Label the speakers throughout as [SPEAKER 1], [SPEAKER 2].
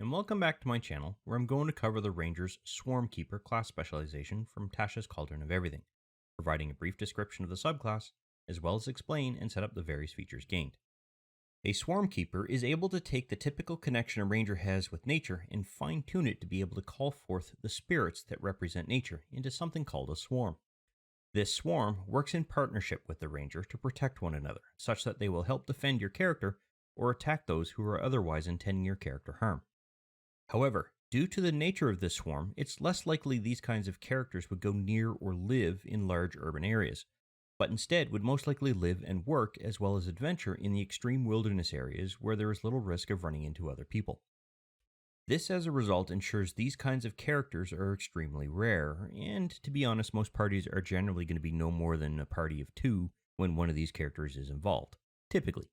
[SPEAKER 1] and welcome back to my channel, where I'm going to cover the Ranger's Swarmkeeper class specialization from Tasha's Cauldron of Everything, providing a brief description of the subclass, as well as explain and set up the various features gained. A Swarmkeeper is able to take the typical connection a Ranger has with nature and fine-tune it to be able to call forth the spirits that represent nature into something called a swarm. This swarm works in partnership with the Ranger to protect one another, such that they will help defend your character or attack those who are otherwise intending your character harm. However, due to the nature of this swarm, it's less likely these kinds of characters would go near or live in large urban areas, but instead would most likely live and work as well as adventure in the extreme wilderness areas where there is little risk of running into other people. This, as a result, ensures these kinds of characters are extremely rare, and to be honest, most parties are generally going to be no more than a party of 2 when one of these characters is involved, typically.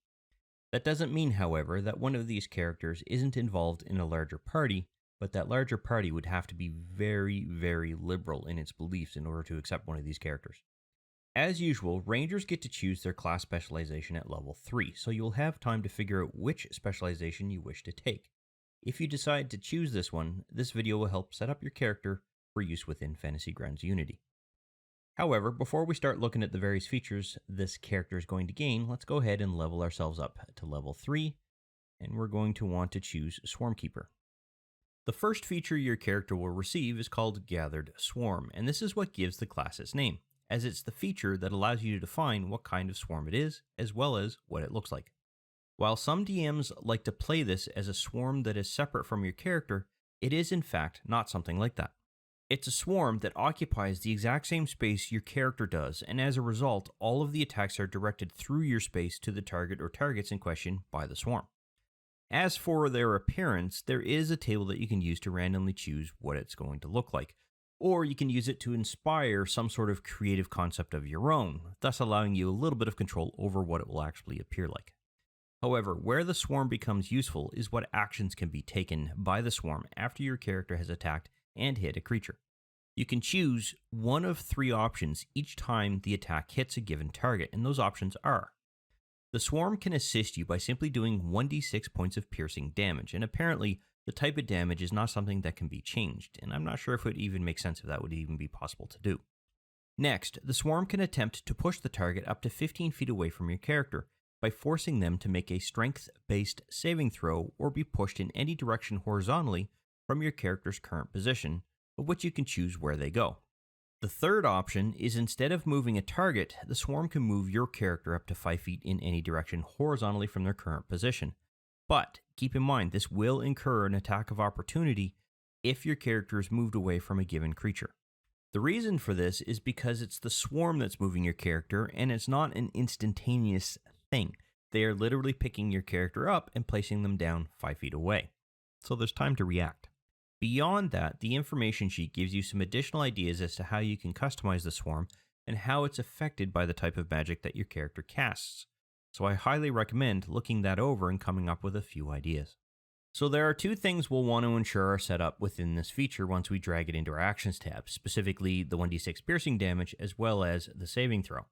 [SPEAKER 1] That doesn't mean, however, that one of these characters isn't involved in a larger party, but that larger party would have to be very, very liberal in its beliefs in order to accept one of these characters. As usual, Rangers get to choose their class specialization at level 3, so you'll have time to figure out which specialization you wish to take. If you decide to choose this one, this video will help set up your character for use within Fantasy Grounds Unity. However, before we start looking at the various features this character is going to gain, let's go ahead and level ourselves up to level 3, and we're going to want to choose Swarmkeeper. The first feature your character will receive is called Gathered Swarm, and this is what gives the class its name, as it's the feature that allows you to define what kind of swarm it is, as well as what it looks like. While some DMs like to play this as a swarm that is separate from your character, it is in fact not something like that. It's a swarm that occupies the exact same space your character does, and as a result, all of the attacks are directed through your space to the target or targets in question by the swarm. As for their appearance, there is a table that you can use to randomly choose what it's going to look like, or you can use it to inspire some sort of creative concept of your own, thus allowing you a little bit of control over what it will actually appear like. However, where the swarm becomes useful is what actions can be taken by the swarm after your character has attacked and hit a creature. You can choose one of 3 options each time the attack hits a given target, and those options are: the swarm can assist you by simply doing 1d6 points of piercing damage, and apparently the type of damage is not something that can be changed, and I'm not sure if it would even make sense if that would even be possible to do. Next, the swarm can attempt to push the target up to 15 feet away from your character by forcing them to make a strength-based saving throw or be pushed in any direction horizontally from your character's current position, of which you can choose where they go. The third option is, instead of moving a target, the swarm can move your character up to 5 feet in any direction horizontally from their current position. But keep in mind, this will incur an attack of opportunity if your character is moved away from a given creature. The reason for this is because it's the swarm that's moving your character, and it's not an instantaneous thing. They are literally picking your character up and placing them down 5 feet away. So there's time to react. Beyond that, the information sheet gives you some additional ideas as to how you can customize the swarm and how it's affected by the type of magic that your character casts. So I highly recommend looking that over and coming up with a few ideas. So there are 2 things we'll want to ensure are set up within this feature once we drag it into our Actions tab, specifically the 1d6 piercing damage as well as the saving throw.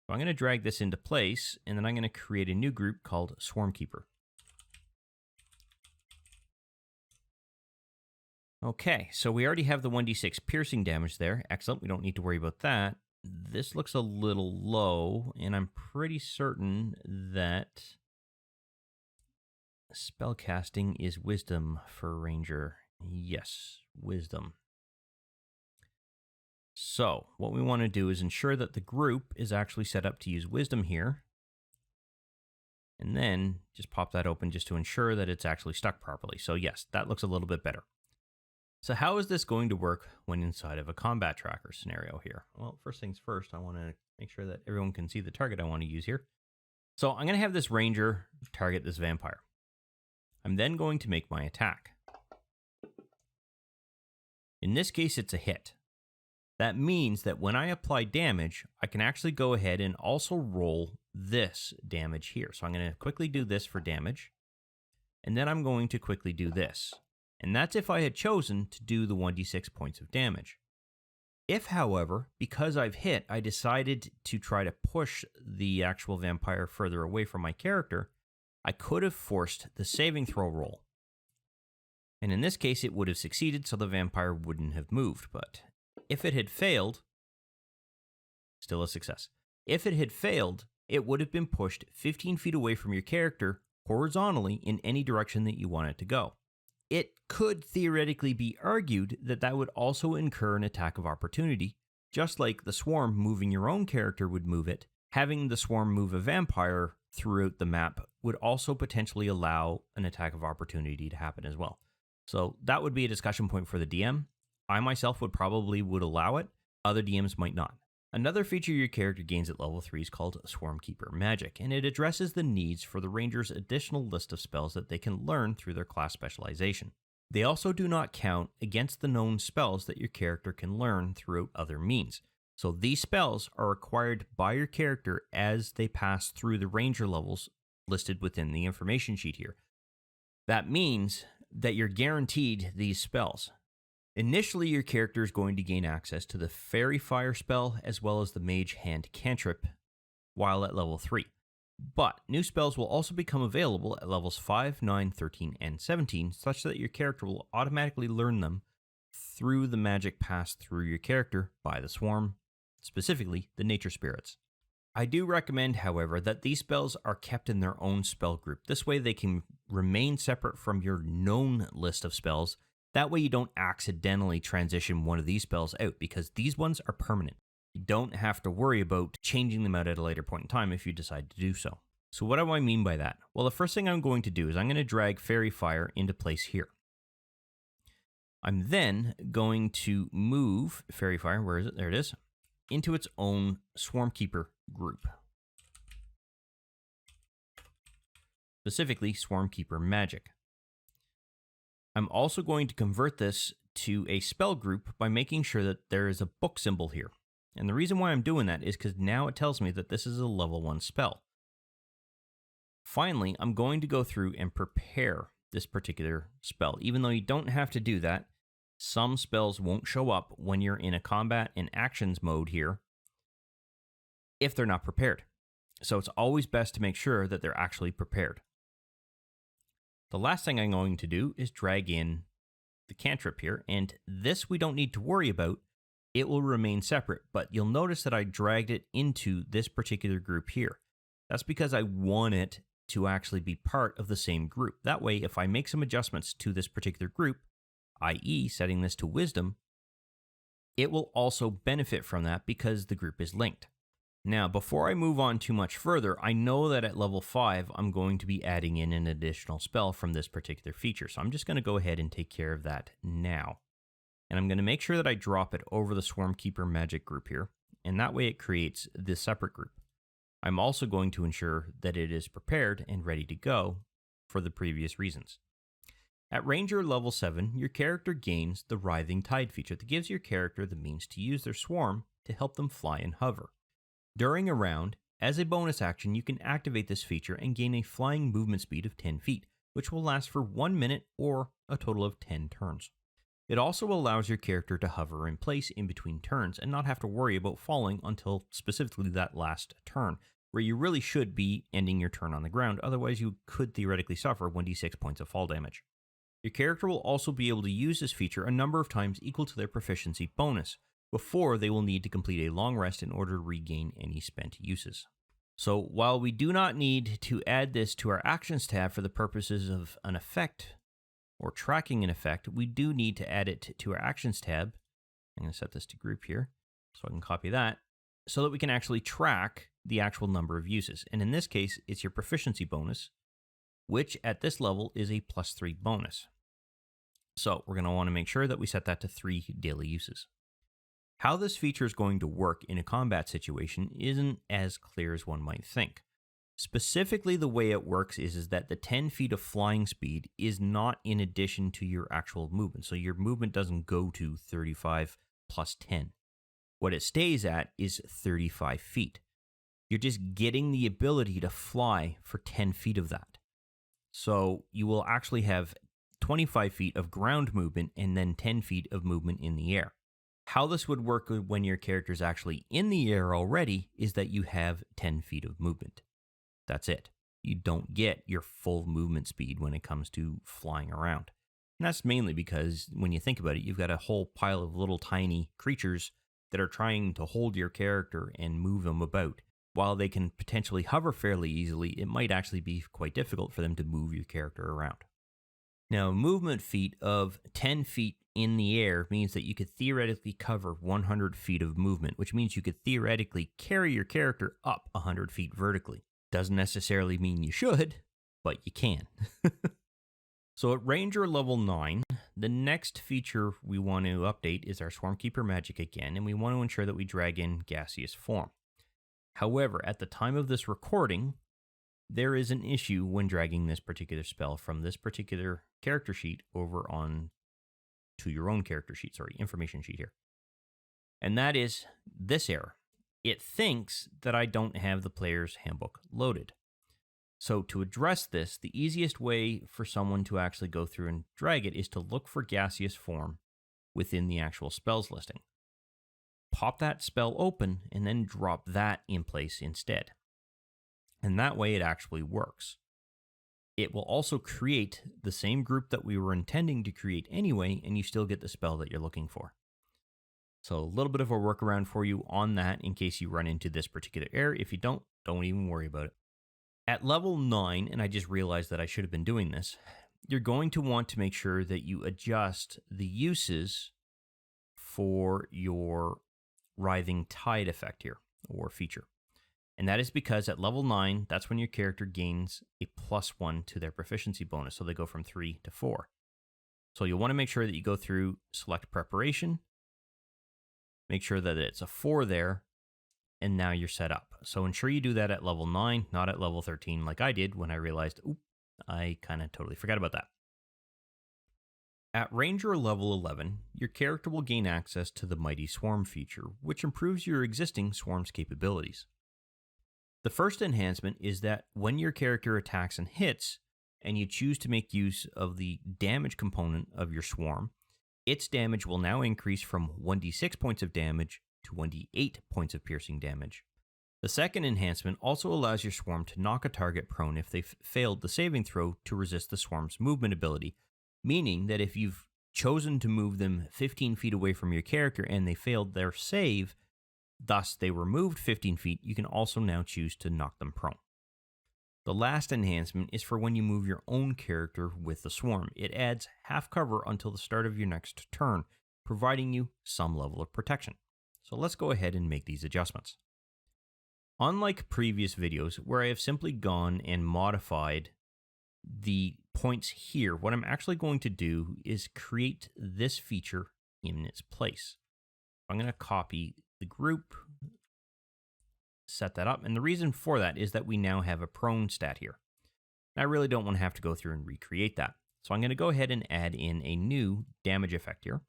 [SPEAKER 1] So I'm going to drag this into place, and then I'm going to create a new group called Swarmkeeper. Okay, so we already have the 1d6 piercing damage there. Excellent, we don't need to worry about that. This looks a little low, and I'm pretty certain that spellcasting is Wisdom for Ranger. Yes, Wisdom. So, what we want to do is ensure that the group is actually set up to use Wisdom here. And then just pop that open just to ensure that it's actually stuck properly. So yes, that looks a little bit better. So how is this going to work when inside of a combat tracker scenario here? Well, first things first, I want to make sure that everyone can see the target I want to use here. So I'm going to have this Ranger target this vampire. I'm then going to make my attack. In this case, it's a hit. That means that when I apply damage, I can actually go ahead and also roll this damage here. So I'm going to quickly do this for damage, and then I'm going to quickly do this. And that's if I had chosen to do the 1d6 points of damage. If, however, because I've hit, I decided to try to push the actual vampire further away from my character, I could have forced the saving throw roll. And in this case, it would have succeeded, so the vampire wouldn't have moved. But if it had failed, still a success. If it had failed, it would have been pushed 15 feet away from your character horizontally in any direction that you want it to go. It could theoretically be argued that that would also incur an attack of opportunity, just like the swarm moving your own character would move it. Having the swarm move a vampire throughout the map would also potentially allow an attack of opportunity to happen as well. So that would be a discussion point for the DM. I myself would allow it. Other DMs might not. Another feature your character gains at level 3 is called Swarmkeeper Magic, and it addresses the needs for the ranger's additional list of spells that they can learn through their class specialization. They also do not count against the known spells that your character can learn throughout other means. So these spells are acquired by your character as they pass through the ranger levels listed within the information sheet here. That means that you're guaranteed these spells. Initially, your character is going to gain access to the Fairy Fire spell as well as the Mage Hand cantrip while at level 3. But new spells will also become available at levels 5, 9, 13, and 17, such that your character will automatically learn them through the magic passed through your character by the swarm, specifically the nature spirits. I do recommend, however, that these spells are kept in their own spell group. This way they can remain separate from your known list of spells. That way you don't accidentally transition one of these spells out, because these ones are permanent. You don't have to worry about changing them out at a later point in time if you decide to do so. So what do I mean by that? Well, the first thing I'm going to do is I'm going to drag Fairy Fire into place here. I'm then going to move Fairy Fire, where is it? There it is, into its own Swarmkeeper group. Specifically, Swarmkeeper Magic. I'm also going to convert this to a spell group by making sure that there is a book symbol here. And the reason why I'm doing that is because now it tells me that this is a level 1 spell. Finally, I'm going to go through and prepare this particular spell. Even though you don't have to do that, some spells won't show up when you're in a combat and actions mode here if they're not prepared. So it's always best to make sure that they're actually prepared. The last thing I'm going to do is drag in the cantrip here, and this we don't need to worry about. It will remain separate, but you'll notice that I dragged it into this particular group here. That's because I want it to actually be part of the same group. That way, if I make some adjustments to this particular group, i.e. setting this to Wisdom, it will also benefit from that because the group is linked. Now, before I move on too much further, I know that at level 5, I'm going to be adding in an additional spell from this particular feature. So I'm just going to go ahead and take care of that now. And I'm going to make sure that I drop it over the Swarmkeeper Magic group here. And that way it creates this separate group. I'm also going to ensure that it is prepared and ready to go for the previous reasons. At Ranger level 7, your character gains the Writhing Tide feature that gives your character the means to use their swarm to help them fly and hover. During a round, as a bonus action, you can activate this feature and gain a flying movement speed of 10 feet, which will last for 1 minute or a total of 10 turns. It also allows your character to hover in place in between turns and not have to worry about falling until specifically that last turn, where you really should be ending your turn on the ground, otherwise you could theoretically suffer 1d6 points of fall damage. Your character will also be able to use this feature a number of times equal to their proficiency bonus, before they will need to complete a long rest in order to regain any spent uses. So while we do not need to add this to our Actions tab for the purposes of an effect or tracking an effect, we do need to add it to our Actions tab. I'm going to set this to group here so I can copy that, so that we can actually track the actual number of uses. And in this case, it's your proficiency bonus, which at this level is a +3 bonus. So we're going to want to make sure that we set that to 3 daily uses. How this feature is going to work in a combat situation isn't as clear as one might think. Specifically, the way it works is that the 10 feet of flying speed is not in addition to your actual movement. So your movement doesn't go to 35 plus 10. What it stays at is 35 feet. You're just getting the ability to fly for 10 feet of that. So you will actually have 25 feet of ground movement and then 10 feet of movement in the air. How this would work when your character is actually in the air already is that you have 10 feet of movement. That's it. You don't get your full movement speed when it comes to flying around. And that's mainly because when you think about it, you've got a whole pile of little tiny creatures that are trying to hold your character and move them about. While they can potentially hover fairly easily, it might actually be quite difficult for them to move your character around. Now, a movement feat of 10 feet in the air means that you could theoretically cover 100 feet of movement, which means you could theoretically carry your character up 100 feet vertically. Doesn't necessarily mean you should, but you can. So at Ranger level 9, the next feature we want to update is our Swarmkeeper magic again, and we want to ensure that we drag in gaseous form. However, at the time of this recording, there is an issue when dragging this particular spell from this particular character sheet over on to your own character sheet, information sheet here. And that is this error. It thinks that I don't have the player's handbook loaded. So to address this, the easiest way for someone to actually go through and drag it is to look for gaseous form within the actual spells listing. Pop that spell open and then drop that in place instead. And that way it actually works. It will also create the same group that we were intending to create anyway, and you still get the spell that you're looking for. So a little bit of a workaround for you on that in case you run into this particular error. If you don't even worry about it. At level 9, and I just realized that I should have been doing this, you're going to want to make sure that you adjust the uses for your Writhing Tide effect here, or feature. And that is because at level 9, that's when your character gains a +1 to their proficiency bonus, so they go from 3 to 4. So you'll want to make sure that you go through select preparation, make sure that it's a 4 there, and now you're set up. So ensure you do that at level 9, not at level 13 like I did when I realized, I kind of totally forgot about that. At Ranger level 11, your character will gain access to the Mighty Swarm feature, which improves your existing Swarm's capabilities. The first enhancement is that when your character attacks and hits, and you choose to make use of the damage component of your Swarm, its damage will now increase from 1d6 points of damage to 1d8 points of piercing damage. The second enhancement also allows your Swarm to knock a target prone if they've failed the saving throw to resist the Swarm's movement ability, meaning that if you've chosen to move them 15 feet away from your character and they failed their save, thus they were moved 15 feet, you can also now choose to knock them prone. The last enhancement is for when you move your own character with the Swarm. It adds half cover until the start of your next turn, providing you some level of protection. So let's go ahead and make these adjustments. Unlike previous videos where I have simply gone and modified the points here, what I'm actually going to do is create this feature in its place. I'm going to copy the group, set that up, and the reason for that is that we now have a prone stat here. I really don't want to have to go through and recreate that. So I'm going to go ahead and add in a new damage effect here.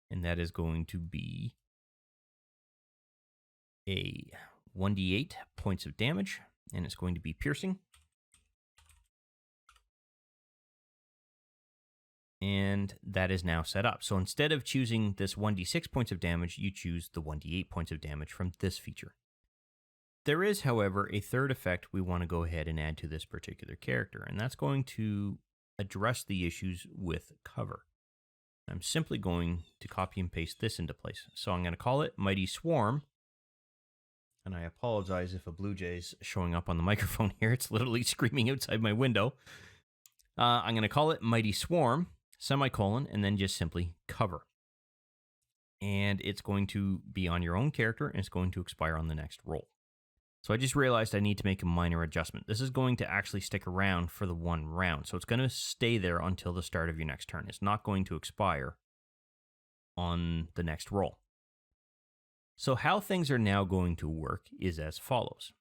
[SPEAKER 1] And that is going to be a 1d8 points of damage, and it's going to be piercing. And that is now set up. So instead of choosing this 1d6 points of damage, you choose the 1d8 points of damage from this feature. There is, however, a third effect we want to go ahead and add to this particular character, and that's going to address the issues with cover. I'm simply going to copy and paste this into place. So I'm going to call it Mighty Swarm. And I apologize if a blue jay's showing up on the microphone here. It's literally screaming outside my window. I'm going to call it Mighty Swarm, semicolon, and then just simply cover. And it's going to be on your own character, and it's going to expire on the next roll. So I just realized I need to make a minor adjustment. This is going to actually stick around for the one round. So it's going to stay there until the start of your next turn. It's not going to expire on the next roll. So how things are now going to work is as follows.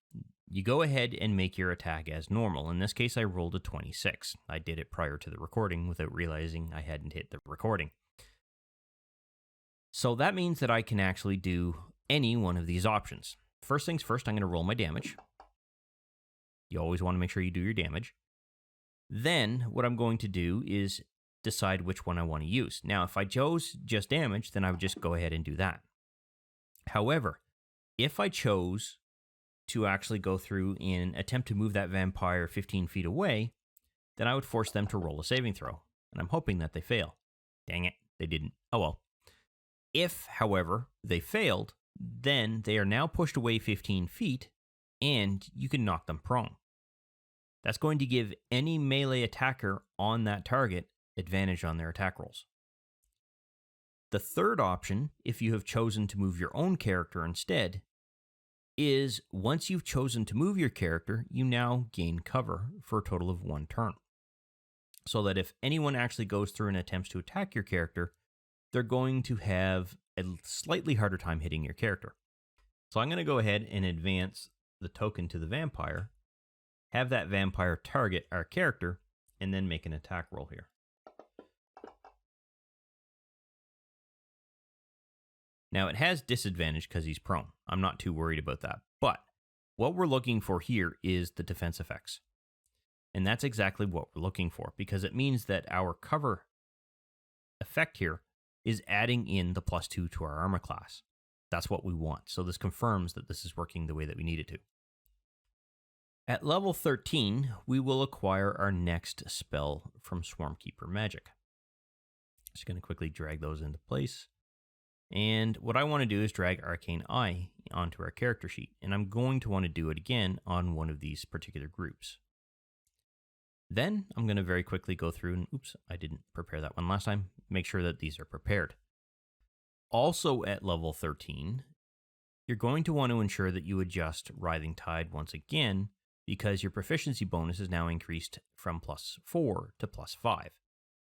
[SPEAKER 1] You go ahead and make your attack as normal. In this case, I rolled a 26. I did it prior to the recording without realizing I hadn't hit the recording. So that means that I can actually do any one of these options. First things first, I'm going to roll my damage. You always want to make sure you do your damage. Then what I'm going to do is decide which one I want to use. Now, if I chose just damage, then I would just go ahead and do that. However, if I chose to actually go through and attempt to move that vampire 15 feet away, then I would force them to roll a saving throw, and I'm hoping that they fail. Dang it, they didn't. Oh well. If, however, they failed, then they are now pushed away 15 feet, and you can knock them prone. That's going to give any melee attacker on that target advantage on their attack rolls. The third option, if you have chosen to move your own character instead, is once you've chosen to move your character, you now gain cover for a total of 1 turn. So that if anyone actually goes through and attempts to attack your character, they're going to have a slightly harder time hitting your character. So I'm going to go ahead and advance the token to the vampire, have that vampire target our character, and then make an attack roll here. Now, it has disadvantage because he's prone. I'm not too worried about that. But what we're looking for here is the defense effects. And that's exactly what we're looking for, because it means that our cover effect here is adding in the +2 to our armor class. That's what we want. So this confirms that this is working the way that we need it to. At level 13, we will acquire our next spell from Swarmkeeper magic. Just going to quickly drag those into place. And what I want to do is drag Arcane Eye onto our character sheet, and I'm going to want to do it again on one of these particular groups. Then I'm going to very quickly go through and, oops, I didn't prepare that one last time, make sure that these are prepared. Also at level 13, you're going to want to ensure that you adjust Writhing Tide once again, because your proficiency bonus is now increased from +4 to +5.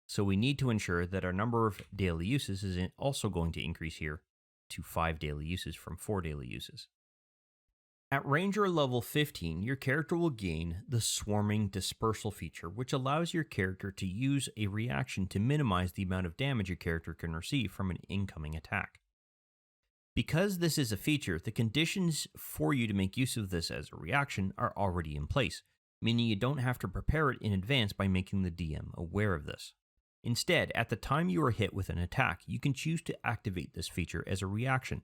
[SPEAKER 1] So we need to ensure that our number of daily uses is also going to increase here to 5 daily uses from 4 daily uses. At Ranger level 15, your character will gain the Swarming Dispersal feature, which allows your character to use a reaction to minimize the amount of damage your character can receive from an incoming attack. Because this is a feature, the conditions for you to make use of this as a reaction are already in place, meaning you don't have to prepare it in advance by making the DM aware of this. Instead, at the time you are hit with an attack, you can choose to activate this feature as a reaction,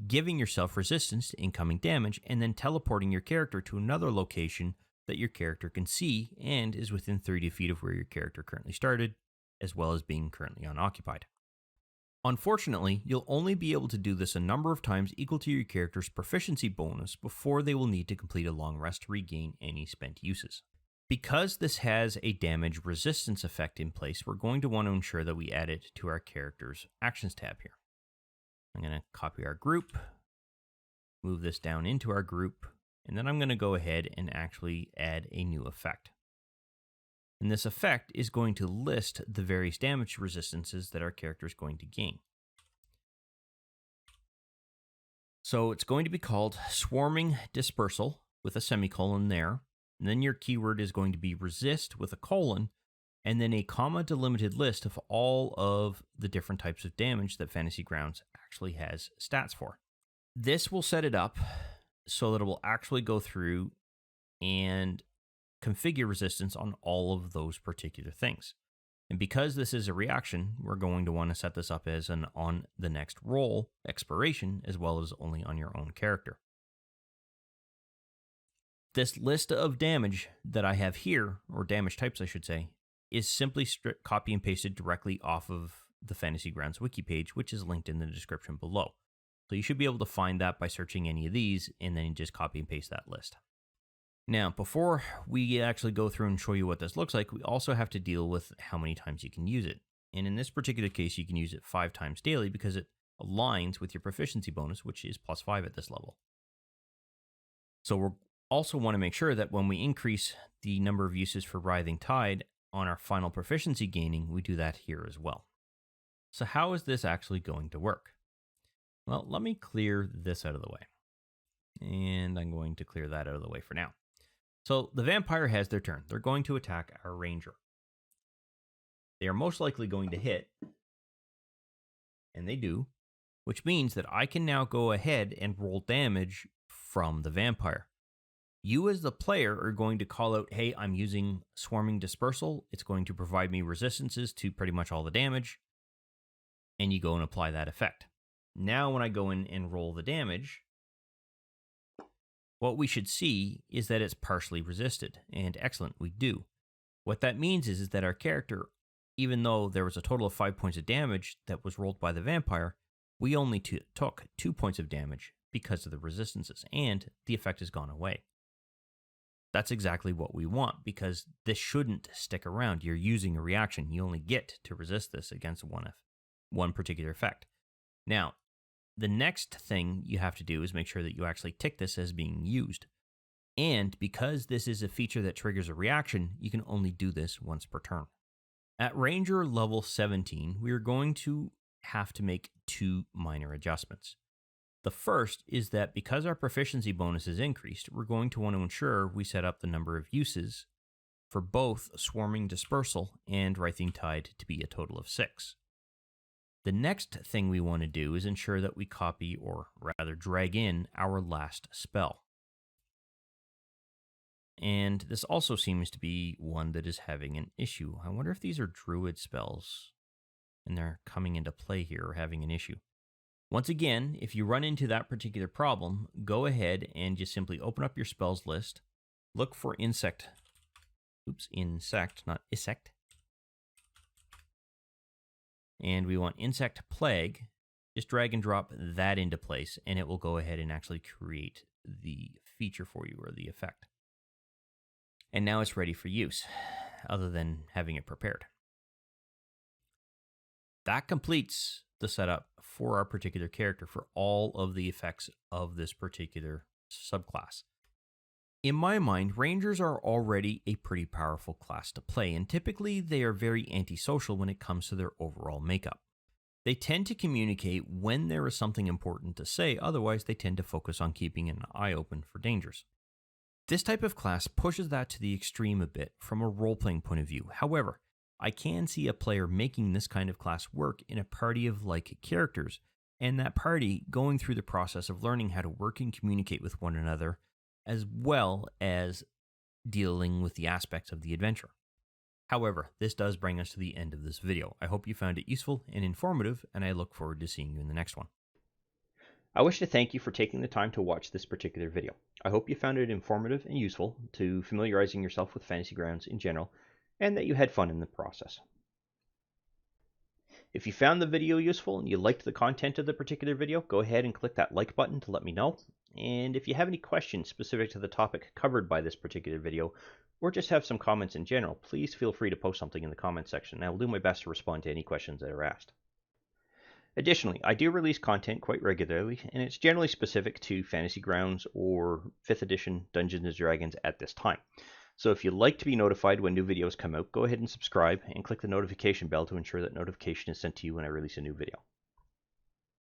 [SPEAKER 1] giving yourself resistance to incoming damage and then teleporting your character to another location that your character can see and is within 30 feet of where your character currently started, as well as being currently unoccupied. Unfortunately, you'll only be able to do this a number of times equal to your character's proficiency bonus before they will need to complete a long rest to regain any spent uses. Because this has a damage resistance effect in place, we're going to want to ensure that we add it to our character's actions tab here. I'm going to copy our group, move this down into our group, and then I'm going to go ahead and actually add a new effect. And this effect is going to list the various damage resistances that our character is going to gain. So it's going to be called Swarming Dispersal with a semicolon there. And then your keyword is going to be resist with a colon, and then a comma delimited list of all of the different types of damage that Fantasy Grounds actually has stats for. This will set it up so that it will actually go through and configure resistance on all of those particular things. And because this is a reaction, we're going to want to set this up as an on the next roll expiration, as well as only on your own character. This list of damage that I have here, or damage types I should say, is simply copy and pasted directly off of the Fantasy Grounds wiki page, which is linked in the description below. So you should be able to find that by searching any of these and then just copy and paste that list. Now, before we actually go through and show you what this looks like, we also have to deal with how many times you can use it. And in this particular case, you can use it 5 times daily because it aligns with your proficiency bonus, which is +5 at this level. So we're also want to make sure that when we increase the number of uses for Writhing Tide on our final proficiency gaining, we do that here as well. So how is this actually going to work? Well, let me clear this out of the way. And I'm going to clear that out of the way for now. So the vampire has their turn. They're going to attack our ranger. They are most likely going to hit, and they do, which means that I can now go ahead and roll damage from the vampire. You as the player are going to call out, hey, I'm using Swarming Dispersal. It's going to provide me resistances to pretty much all the damage. And you go and apply that effect. Now when I go in and roll the damage, what we should see is that it's partially resisted. And excellent, we do. What that means is that our character, even though there was a total of 5 points of damage that was rolled by the vampire, we only took 2 points of damage because of the resistances, and the effect has gone away. That's exactly what we want, because this shouldn't stick around. You're using a reaction. You only get to resist this against one particular effect. Now, the next thing you have to do is make sure that you actually tick this as being used. And because this is a feature that triggers a reaction, you can only do this once per turn. At Ranger level 17, we are going to have to make 2 minor adjustments. The first is that because our proficiency bonus is increased, we're going to want to ensure we set up the number of uses for both Swarming Dispersal and Writhing Tide to be a total of 6. The next thing we want to do is ensure that we copy, or rather drag in, our last spell. And this also seems to be one that is having an issue. I wonder if these are druid spells and they're coming into play here or having an issue. Once again, if you run into that particular problem, go ahead and just simply open up your spells list, look for insect, not insect. And we want insect plague. Just drag and drop that into place, and it will go ahead and actually create the feature for you, or the effect. And now it's ready for use, other than having it prepared. That completes the setup for our particular character for all of the effects of this particular subclass. In my mind, Rangers are already a pretty powerful class to play, and typically they are very antisocial when it comes to their overall makeup. They tend to communicate when there is something important to say, otherwise they tend to focus on keeping an eye open for dangers. This type of class pushes that to the extreme a bit from a role-playing point of view. However, I can see a player making this kind of class work in a party of like characters, and that party going through the process of learning how to work and communicate with one another, as well as dealing with the aspects of the adventure. However, this does bring us to the end of this video. I hope you found it useful and informative, and I look forward to seeing you in the next one. I wish to thank you for taking the time to watch this particular video. I hope you found it informative and useful to familiarizing yourself with Fantasy Grounds in general, and that you had fun in the process. If you found the video useful and you liked the content of the particular video, go ahead and click that like button to let me know. And if you have any questions specific to the topic covered by this particular video, or just have some comments in general, please feel free to post something in the comments section, and I will do my best to respond to any questions that are asked. Additionally, I do release content quite regularly, and it's generally specific to Fantasy Grounds or 5th edition Dungeons & Dragons at this time. So if you'd like to be notified when new videos come out, go ahead and subscribe and click the notification bell to ensure that notification is sent to you when I release a new video.